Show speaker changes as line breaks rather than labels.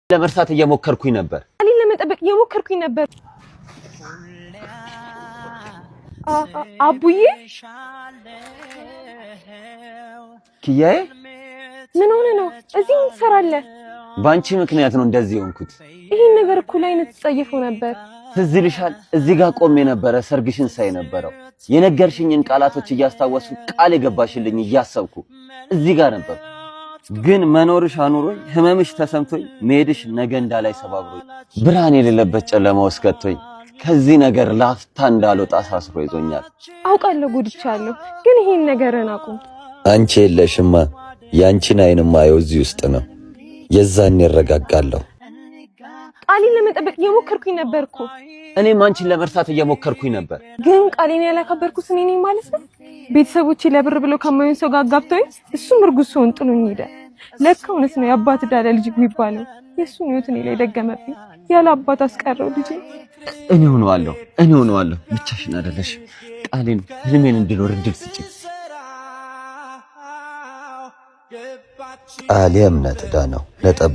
ለመርሳት እየሞከርኩኝ ነበር።
ቃሌን ለመጠበቅ እየሞከርኩኝ ነበር። አቡዬ
ኪያዬ
ምን ሆነ ነው? እዚህ ምን ትሰራለህ?
ባንቺ ምክንያት ነው እንደዚህ ሆንኩት።
ይሄን ነገር እኮ ላይ ነው ተጸየፈው ነበር።
ትዝ ይልሻል? እዚህ ጋር ቆሜ ነበር ሰርግሽን ሳይ ነበረው። የነገርሽኝን ቃላቶች እያስታወሱ ቃል የገባሽልኝ እያሰብኩ እዚህ ጋር ነበር። ግን መኖርሽ አኑሮኝ ህመምሽ ተሰምቶኝ መሄድሽ ነገ እንዳላይ ሰባብሮኝ ብርሃን የሌለበት ጨለማ ውስጥ ከቶኝ ከዚህ ነገር ላፍታ እንዳልወጣ አሳስሮ ይዞኛል።
አውቃለሁ ጎድቻለሁ፣ ግን ይሄን ነገርን አቁም።
አንቺ የለሽማ ያንቺን አይንማ ማየው እዚህ ውስጥ ነው። የዛን ይረጋጋለሁ።
ቃሌን ለመጠበቅ እየሞከርኩኝ ነበር እኮ።
እኔም አንቺን ለመርሳት እየሞከርኩኝ ነበር።
ግን ቃሌን ያላከበርኩት እኔ ነኝ ማለት ነው። ቤተሰቦቼ ለብር ብለው ከማይሆን ሰው ጋር አጋብተውኝ እሱም እርጉዝ ሆኖ ጥሎኝ ሄደ። ለካ እውነት ነው የአባት ዳለ ልጅ የሚባለው። የእሱን ህይወት እኔ ላይ ደገመብኝ። ያለ አባት አስቀረው ልጄ።
እኔ ሆነዋለሁ። ብቻሽን አይደለሽ። ቃሌን ህልሜን እንድኖር እድል ስጪኝ።
ቃሌ እምነት ዕዳ ነው ለጠብ